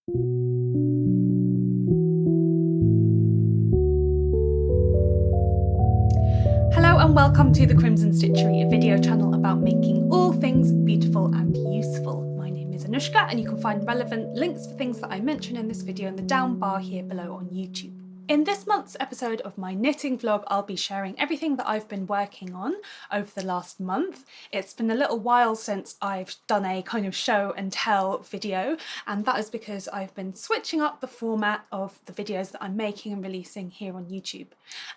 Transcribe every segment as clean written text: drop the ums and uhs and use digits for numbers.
Hello and welcome to the Crimson Stitchery, a video channel about making all things beautiful and useful. My name is Anushka and you can find relevant links for things that I mention in this video in the down bar here below on YouTube. In this month's episode of my knitting vlog, I'll be sharing everything that I've been working on over the last month. It's been a little while since I've done a kind of show and tell video, and that is because I've been switching up the format of the videos that I'm making and releasing here on YouTube.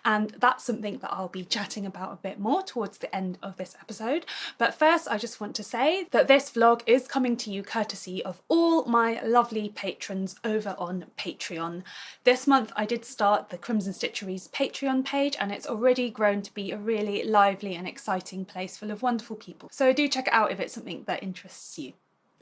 And that's something that I'll be chatting about a bit more towards the end of this episode. But first, I just want to say that this vlog is coming to you courtesy of all my lovely patrons over on Patreon. This month I did start the Crimson Stitchery's Patreon page, and it's already grown to be a really lively and exciting place full of wonderful people. So do check it out if it's something that interests you.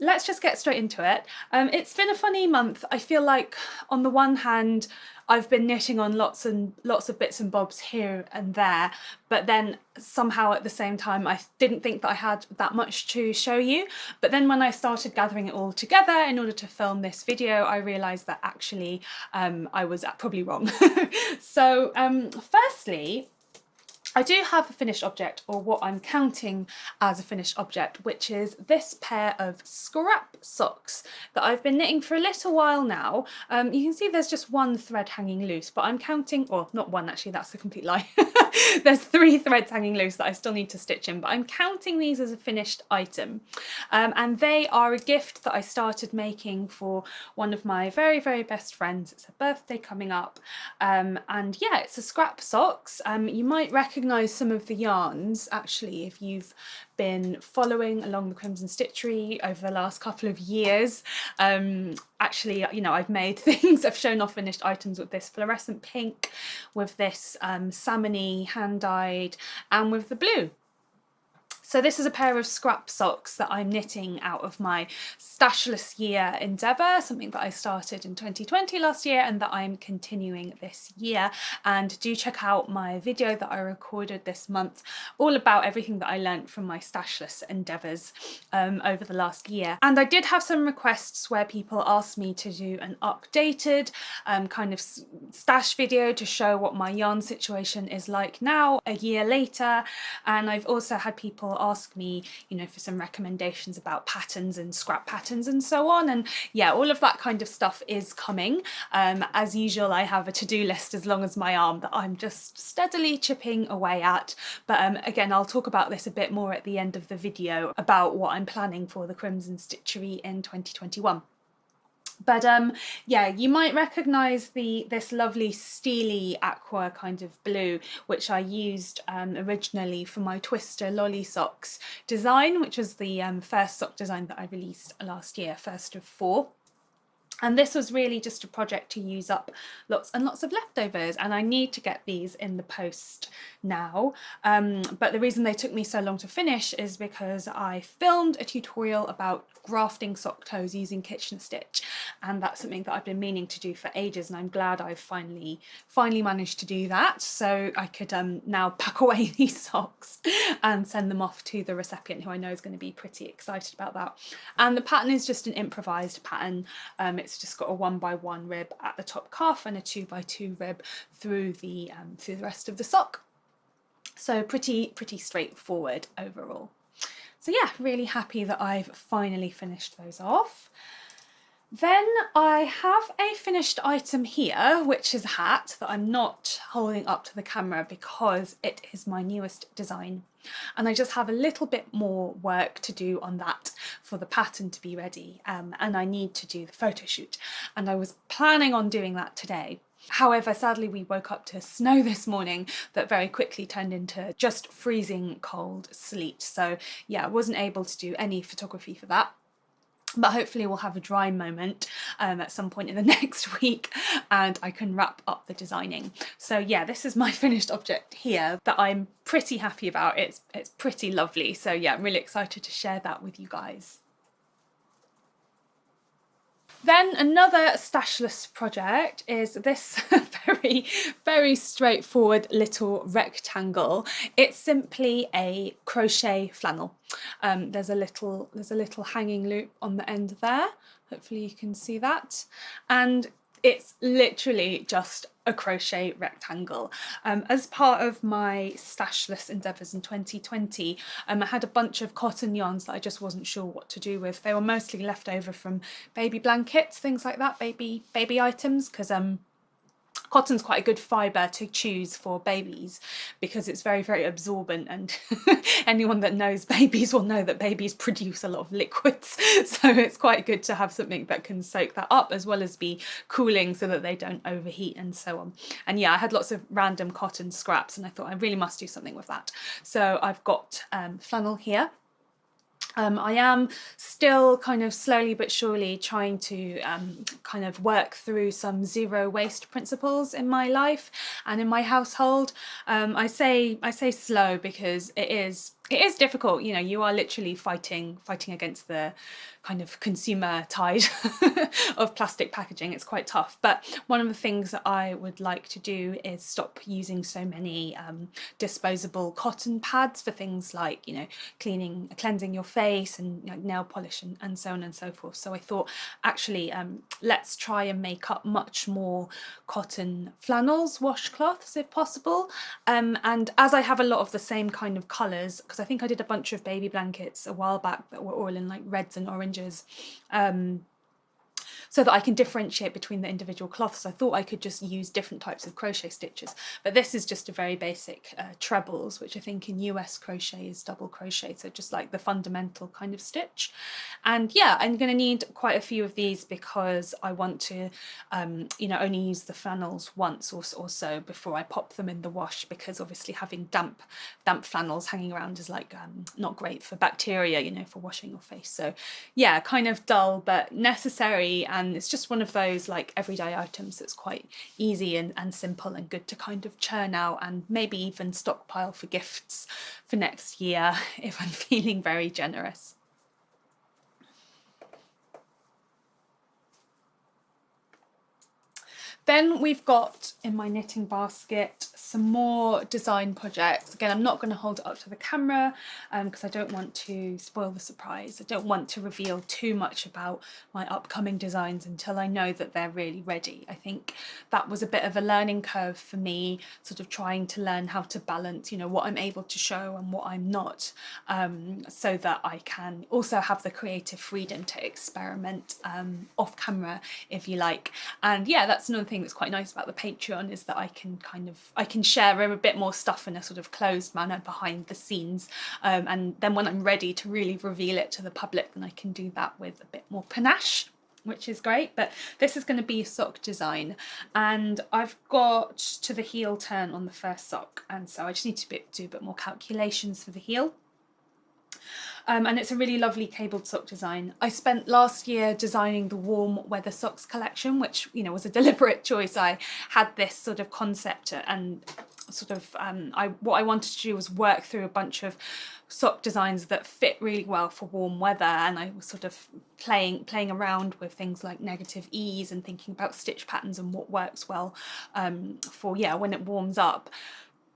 Let's just get straight into it. It's been a funny month. I feel like on the one hand, I've been knitting on lots of bits and bobs here and there, but then somehow at the same time I didn't think that I had that much to show you. But then when I started gathering it all together in order to film this video, I realised that actually I was probably wrong. So firstly, I do have a finished object, or what I'm counting as a finished object, which is this pair of scrap socks that I've been knitting for a little while now. You can see there's just one thread hanging loose, but I'm counting, or not one actually, that's a complete lie. There's 3 threads hanging loose that I still need to stitch in, but I'm counting these as a finished item. And they are a gift that I started making for one of my very, very best friends. It's her birthday coming up. And yeah, it's a scrap socks. You might recognise some of the yarns actually if you've been following along the Crimson Stitchery over the last couple of years. Actually, you know, I've made things, I've shown off finished items with this fluorescent pink, with this salmony hand-dyed, and with the blue. So this is a pair of scrap socks that I'm knitting out of my Stashless Year endeavour, something that I started in 2020 last year and that I'm continuing this year. And do check out my video that I recorded this month, all about everything that I learnt from my Stashless endeavours over the last year. And I did have some requests where people asked me to do an updated kind of stash video to show what my yarn situation is like now, a year later. And I've also had people ask me, you know, for some recommendations about patterns and scrap patterns and so on. And yeah, all of that kind of stuff is coming. As usual, I have a to-do list as long as my arm that I'm just steadily chipping away at. But again, I'll talk about this a bit more at the end of the video about what I'm planning for the Crimson Stitchery in 2021. But yeah, you might recognise this lovely steely aqua kind of blue, which I used originally for my Twister Lolly Socks design, which was the first sock design that I released last year, first of 4. And this was really just a project to use up lots and lots of leftovers, and I need to get these in the post now. But the reason they took me so long to finish is because I filmed a tutorial about grafting sock toes using kitchen stitch, and that's something that I've been meaning to do for ages, and I'm glad I've finally managed to do that, so I could now pack away these socks and send them off to the recipient, who I know is going to be pretty excited about that. And the pattern is just an improvised pattern. It's just got a 1x1 rib at the top calf and a 2x2 rib through the rest of the sock. So pretty straightforward overall. So yeah, really happy that I've finally finished those off. Then I have a finished item here, which is a hat that I'm not holding up to the camera because it is my newest design. And I just have a little bit more work to do on that for the pattern to be ready, and I need to do the photo shoot. And I was planning on doing that today. However, sadly we woke up to snow this morning that very quickly turned into just freezing cold sleet. So yeah, I wasn't able to do any photography for that. But hopefully we'll have a dry moment at some point in the next week and I can wrap up the designing. So yeah, this is my finished object here that I'm pretty happy about. It's pretty lovely. So yeah, I'm really excited to share that with you guys. Then another Stashless project is this very straightforward little rectangle. It's simply a crochet flannel. There's a little hanging loop on the end there. Hopefully you can see that. And it's literally just a crochet rectangle. As part of my stashless endeavours in 2020, I had a bunch of cotton yarns that I just wasn't sure what to do with. They were mostly left over from baby blankets, things like that, baby items, because cotton's quite a good fibre to choose for babies because it's very, very absorbent, and anyone that knows babies will know that babies produce a lot of liquids, so it's quite good to have something that can soak that up as well as be cooling so that they don't overheat and so on. And yeah, I had lots of random cotton scraps and I thought I really must do something with that. So I've got flannel here. I am still kind of slowly but surely trying to kind of work through some zero waste principles in my life and in my household. I say slow because it is difficult. You know, you are literally fighting against the kind of consumer tide of plastic packaging. It's quite tough. But one of the things that I would like to do is stop using so many disposable cotton pads for things like, you know, cleansing your face and, you know, nail polish and so on and so forth. So I thought, actually, let's try and make up much more cotton flannels, washcloths if possible. And as I have a lot of the same kind of colours, because I think I did a bunch of baby blankets a while back that were all in like reds and oranges, so that I can differentiate between the individual cloths. I thought I could just use different types of crochet stitches, but this is just a very basic trebles, which I think in US crochet is double crochet, so just like the fundamental kind of stitch. And yeah, I'm going to need quite a few of these because I want to you know, only use the flannels once or so before I pop them in the wash, because obviously having damp flannels hanging around is like not great for bacteria, you know, for washing your face. So yeah, kind of dull but necessary, and it's just one of those like everyday items that's quite easy and simple and good to kind of churn out and maybe even stockpile for gifts for next year if I'm feeling very generous. Then we've got in my knitting basket some more design projects. Again, I'm not going to hold it up to the camera because I don't want to spoil the surprise. I don't want to reveal too much about my upcoming designs until I know that they're really ready. I think that was a bit of a learning curve for me, sort of trying to learn how to balance, you know, what I'm able to show and what I'm not, so that I can also have the creative freedom to experiment off camera, if you like. And yeah, that's another thing that's quite nice about the Patreon, is that I can share a bit more stuff in a sort of closed manner behind the scenes, and then when I'm ready to really reveal it to the public, then I can do that with a bit more panache, which is great. But this is going to be a sock design, and I've got to the heel turn on the first sock, and so I just need to do a bit more calculations for the heel. And it's a really lovely cabled sock design. I spent last year designing the warm weather socks collection, which, you know, was a deliberate choice. I had this sort of concept and sort of what I wanted to do was work through a bunch of sock designs that fit really well for warm weather, and I was sort of playing around with things like negative ease and thinking about stitch patterns and what works well for, yeah, when it warms up.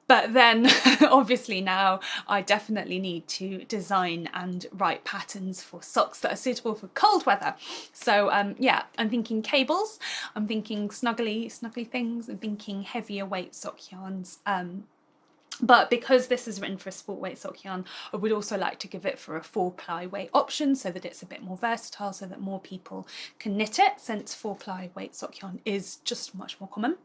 But then obviously now I definitely need to design and write patterns for socks that are suitable for cold weather. So yeah, I'm thinking cables, I'm thinking snuggly things, I'm thinking heavier weight sock yarns. But because this is written for a sport weight sock yarn, I would also like to give it for a 4-ply weight option so that it's a bit more versatile, so that more people can knit it, since 4-ply weight sock yarn is just much more common.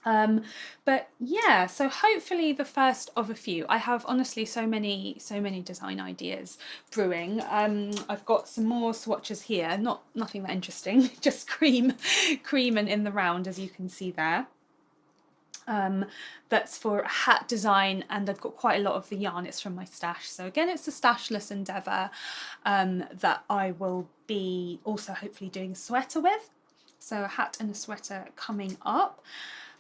But yeah, so hopefully the first of a few. I have honestly so many design ideas brewing. I've got some more swatches here, nothing that interesting, just cream and in the round, as you can see there. That's for a hat design, and I've got quite a lot of the yarn. It's from my stash. So again, it's a stashless endeavour that I will be also hopefully doing a sweater with. So a hat and a sweater coming up.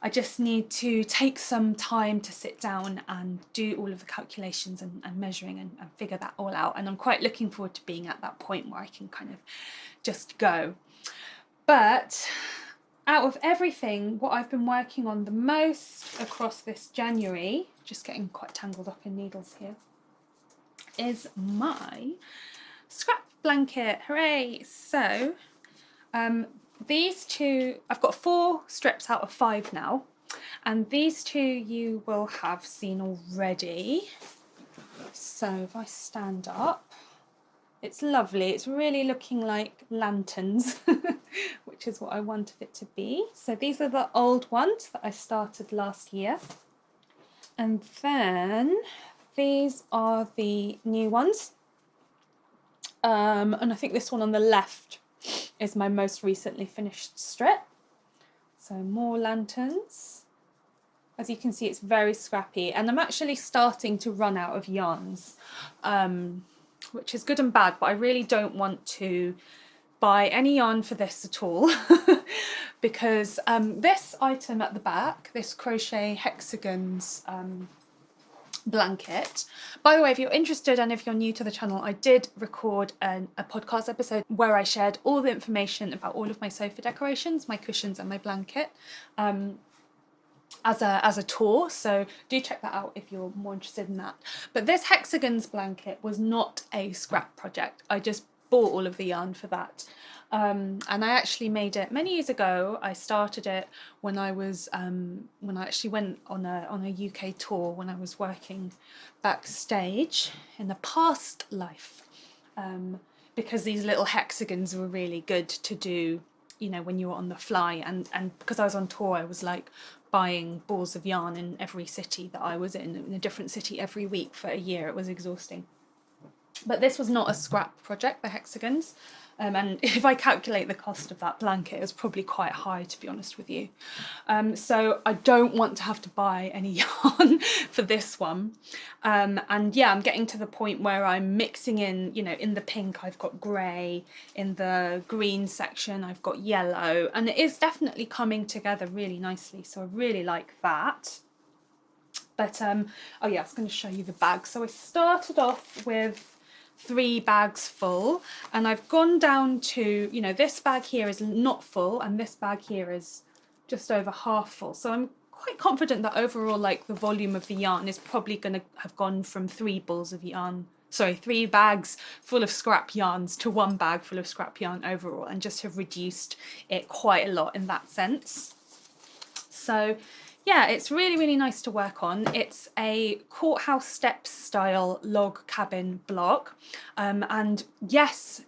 I just need to take some time to sit down and do all of the calculations and measuring and figure that all out. And I'm quite looking forward to being at that point where I can kind of just go. But out of everything, what I've been working on the most across this January, just getting quite tangled up in needles here, is my scrap blanket. Hooray! So These two, I've got 4 strips out of 5 now, and these two you will have seen already. So if I stand up, it's lovely. It's really looking like lanterns, which is what I wanted it to be. So these are the old ones that I started last year. And then these are the new ones. And I think this one on the left is my most recently finished strip. So more lanterns. As you can see, it's very scrappy, and I'm actually starting to run out of yarns, which is good and bad, but I really don't want to buy any yarn for this at all because this item at the back, this Crochet Hexagons blanket. By the way, if you're interested and if you're new to the channel, I did record a podcast episode where I shared all the information about all of my sofa decorations, my cushions and my blanket as a tour, so do check that out if you're more interested in that. But this Hexagons blanket was not a scrap project. I just bought all of the yarn for that. And I actually made it many years ago. I started it when I was when I actually went on a UK tour when I was working backstage in a past life, because these little hexagons were really good to do, you know, when you were on the fly, and because I was on tour, I was like buying balls of yarn in every city that I was in a different city every week for a year. It was exhausting. But this was not a scrap project, the hexagons. And if I calculate the cost of that blanket, it was probably quite high, to be honest with you. So I don't want to have to buy any yarn for this one. And yeah, I'm getting to the point where I'm mixing in, you know, in the pink I've got grey, in the green section I've got yellow, and it is definitely coming together really nicely. So I really like that. But oh yeah, I was going to show you the bag. So I started off with 3 bags full, and I've gone down to, you know, this bag here is not full and this bag here is just over half full. So I'm quite confident that overall, like, the volume of the yarn is probably going to have gone from 3 bags full of scrap yarns to 1 bag full of scrap yarn overall, and just have reduced it quite a lot in that sense. So yeah, it's really, really nice to work on. It's a courthouse steps style log cabin block. And yes,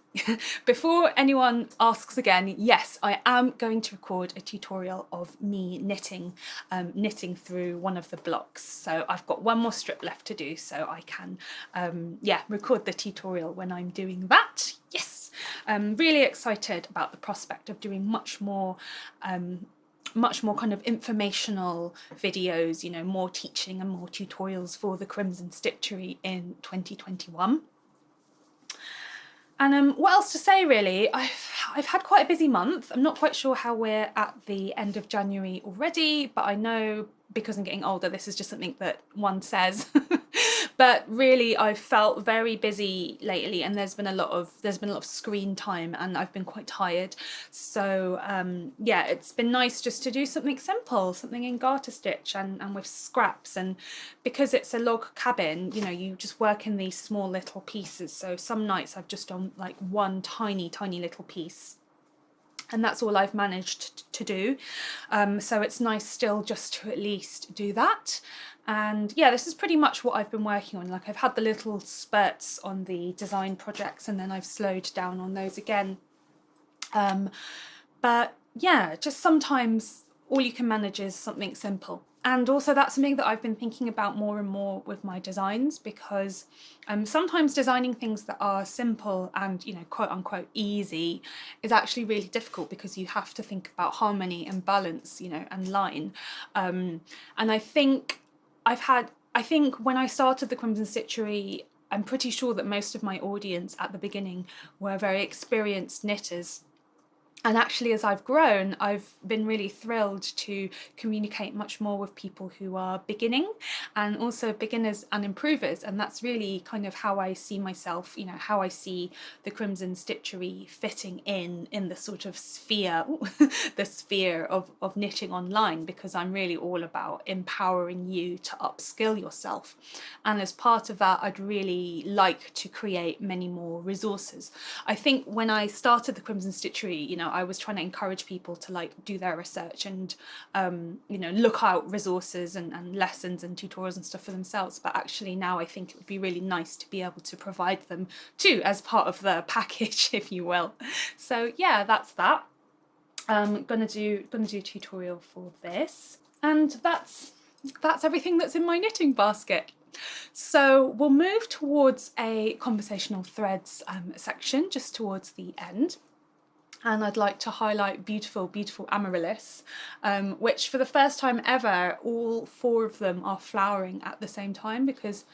before anyone asks again, yes, I am going to record a tutorial of me knitting through one of the blocks. So I've got 1 more strip left to do, so I can, yeah, record the tutorial when I'm doing that. Yes, I'm really excited about the prospect of doing much more kind of informational videos, you know, more teaching and more tutorials for the Crimson Stitchery in 2021. And what else to say, really? I've had quite a busy month. I'm not quite sure how we're at the end of January already, but I know because I'm getting older, this is just something that one says. But really, I've felt very busy lately, and there's been a lot of screen time, and I've been quite tired. So yeah, it's been nice just to do something simple, something in garter stitch and with scraps. And because it's a log cabin, you know, you just work in these small little pieces. So some nights I've just done like 1 tiny little piece, and that's all I've managed to do. So it's nice still just to at least do that. And yeah, this is pretty much what I've been working on. Like, I've had the little spurts on the design projects, and then I've slowed down on those again. But yeah, just sometimes all you can manage is something simple. And also that's something that I've been thinking about more and more with my designs, because sometimes designing things that are simple and, you know, quote unquote easy is actually really difficult, because you have to think about harmony and balance, you know, and line. And I think when I started the Crimson Stitchery, I'm pretty sure that most of my audience at the beginning were very experienced knitters. And actually, as I've grown, I've been really thrilled to communicate much more with people who are beginning, and also beginners and improvers. And that's really kind of how I see myself, you know, how I see the Crimson Stitchery fitting in the sort of sphere, the sphere of knitting online, because I'm really all about empowering you to upskill yourself. And as part of that, I'd really like to create many more resources. I think when I started the Crimson Stitchery, you know, I was trying to encourage people to like do their research and, you know, look out resources and lessons and tutorials and stuff for themselves. But actually now I think it would be really nice to be able to provide them too as part of the package, if you will. So yeah, that's that. Gonna do a tutorial for this, and that's everything that's in my knitting basket. So we'll move towards a conversational threads section just towards the end. And I'd like to highlight beautiful, beautiful Amaryllis, which for the first time ever, all 4 of them are flowering at the same time, because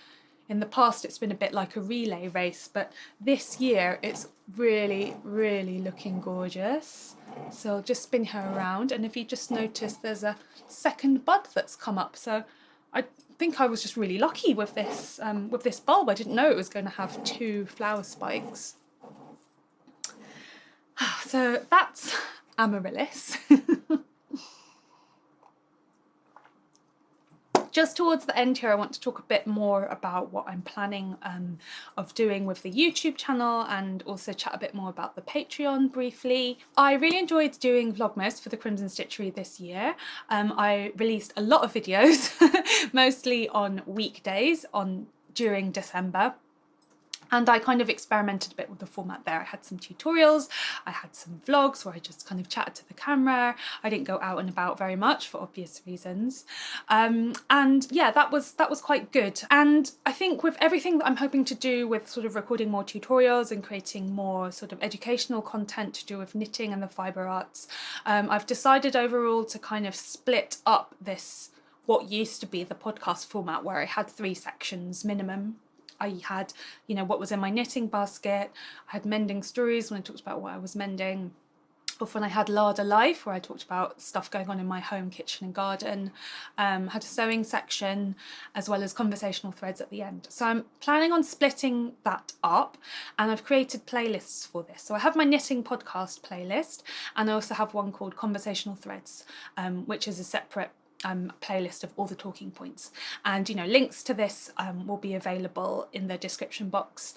in the past it's been a bit like a relay race, but this year it's really, really looking gorgeous. So I'll just spin her around, and if you just notice there's a second bud that's come up. So I think I was just really lucky with this bulb. I didn't know it was going to have 2 flower spikes. So that's Amaryllis. Just towards the end here, I want to talk a bit more about what I'm planning of doing with the YouTube channel, and also chat a bit more about the Patreon briefly. I really enjoyed doing Vlogmas for the Crimson Stitchery this year. I released a lot of videos, mostly on weekdays during December. And I kind of experimented a bit with the format there. I had some tutorials, I had some vlogs where I just kind of chatted to the camera. I didn't go out and about very much for obvious reasons. And yeah, that was quite good. And I think with everything that I'm hoping to do with sort of recording more tutorials and creating more sort of educational content to do with knitting and the fibre arts, I've decided overall to kind of split up this, what used to be the podcast format, where I had 3 sections minimum. I had, you know, what was in my knitting basket. I had mending stories when I talked about what I was mending. Often I had Larder Life, where I talked about stuff going on in my home, kitchen and garden. Had a sewing section, as well as conversational threads at the end. So I'm planning on splitting that up, and I've created playlists for this. So I have my knitting podcast playlist, and I also have one called Conversational Threads, which is a separate playlist of all the talking points. And, you know, links to this will be available in the description box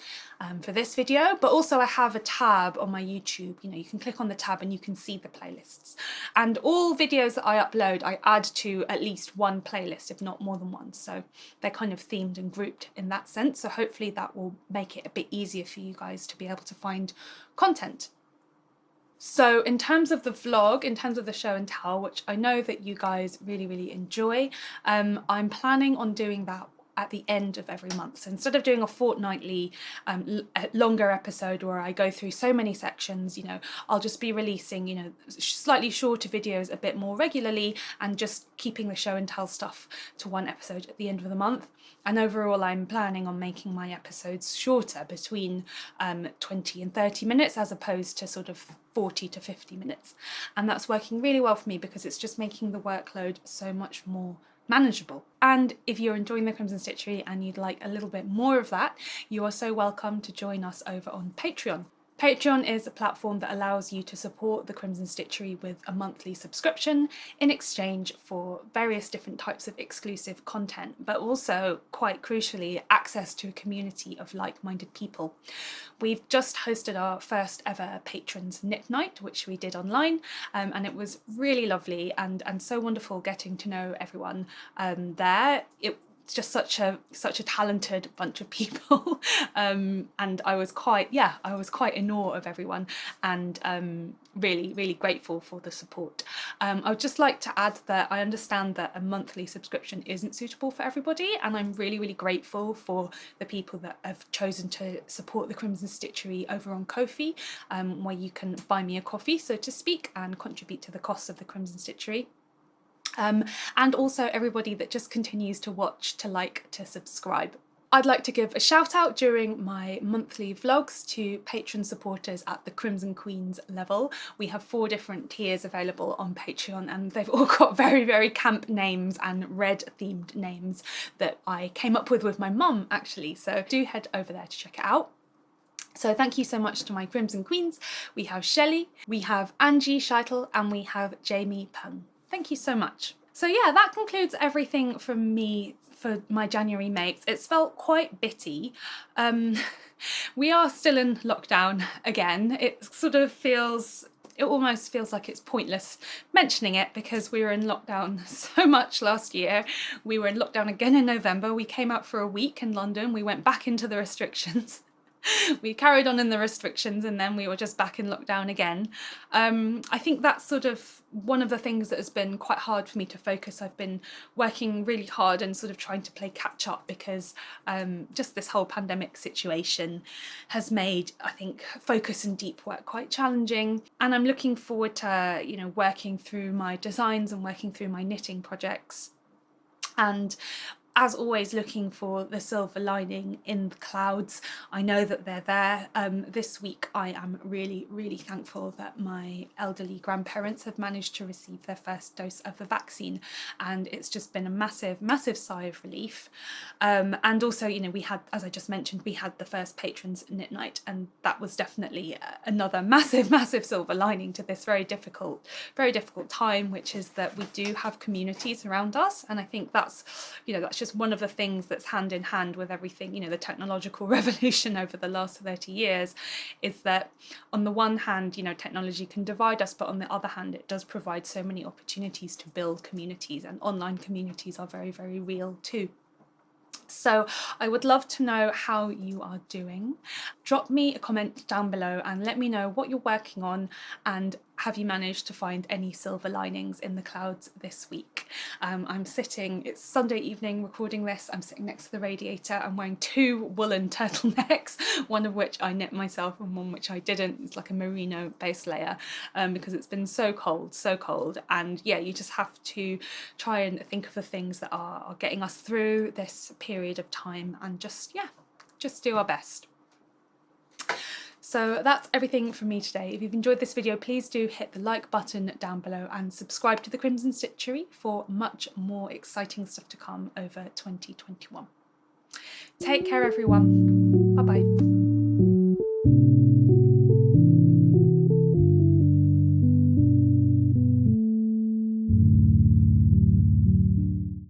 for this video, but also I have a tab on my YouTube. You know, you can click on the tab and you can see the playlists, and all videos that I upload I add to at least one playlist, if not more than one, so they're kind of themed and grouped in that sense. So hopefully that will make it a bit easier for you guys to be able to find content. So in terms of the vlog, in terms of the show and tell, which I know that you guys really, really enjoy, I'm planning on doing that at the end of every month. So instead of doing a fortnightly longer episode where I go through so many sections, you know, I'll just be releasing, you know, slightly shorter videos a bit more regularly, and just keeping the show and tell stuff to one episode at the end of the month. And overall, I'm planning on making my episodes shorter, between 20 and 30 minutes, as opposed to sort of 40 to 50 minutes. And that's working really well for me, because it's just making the workload so much more manageable. And if you're enjoying the Crimson Stitchery and you'd like a little bit more of that, you are so welcome to join us over on Patreon. Patreon is a platform that allows you to support the Crimson Stitchery with a monthly subscription in exchange for various different types of exclusive content, but also, quite crucially, access to a community of like-minded people. We've just hosted our first ever Patrons Knit Night, which we did online, and it was really lovely and so wonderful getting to know everyone there. It's just such a talented bunch of people, and I was quite in awe of everyone, and really, really grateful for the support. I would just like to add that I understand that a monthly subscription isn't suitable for everybody, and I'm really, really grateful for the people that have chosen to support the Crimson Stitchery over on Ko-fi, where you can buy me a coffee, so to speak, and contribute to the costs of the Crimson Stitchery. And also everybody that just continues to watch, to like, to subscribe. I'd like to give a shout out during my monthly vlogs to patron supporters at the Crimson Queens level. We have 4 different tiers available on Patreon, and they've all got very, very camp names and red themed names that I came up with my mum, actually. So do head over there to check it out. So thank you so much to my Crimson Queens. We have Shelley, we have Angie Scheitel, and we have Jamie Pung. Thank you so much. So yeah, that concludes everything from me for my January makes. It's felt quite bitty. We are still in lockdown again. It sort of feels it almost feels like it's pointless mentioning it because we were in lockdown so much last year. We were in lockdown again in November. We came out for a week in London. We went back into the restrictions. We carried on in the restrictions and then we were just back in lockdown again. I think that's sort of one of the things that has been quite hard for me to focus. I've been working really hard and sort of trying to play catch up because just this whole pandemic situation has made, I think, focus and deep work quite challenging. And I'm looking forward to, you know, working through my designs and working through my knitting projects. And as always, looking for the silver lining in the clouds. I know that they're there. This week I am really, really thankful that my elderly grandparents have managed to receive their first dose of the vaccine, and it's just been a massive, massive sigh of relief. And also, you know, we had, as I just mentioned, we had the first patrons knit night, and that was definitely another massive, massive silver lining to this very difficult time, which is that we do have communities around us. And I think that's, you know, that's just one of the things that's hand in hand with everything, you know, the technological revolution over the last 30 years, is that on the one hand, you know, technology can divide us, but on the other hand, it does provide so many opportunities to build communities, and online communities are very, very real too. So I would love to know how you are doing. Drop me a comment down below and let me know what you're working on, and have you managed to find any silver linings in the clouds this week? I'm sitting, it's Sunday evening recording this, I'm sitting next to the radiator. I'm wearing 2 woolen turtlenecks, one of which I knit myself and one which I didn't. It's like a merino base layer because it's been so cold. And yeah, you just have to try and think of the things that are getting us through this period of time and just do our best. So that's everything from me today. If you've enjoyed this video, please do hit the like button down below and subscribe to the Crimson Stitchery for much more exciting stuff to come over 2021. Take care, everyone. Bye bye.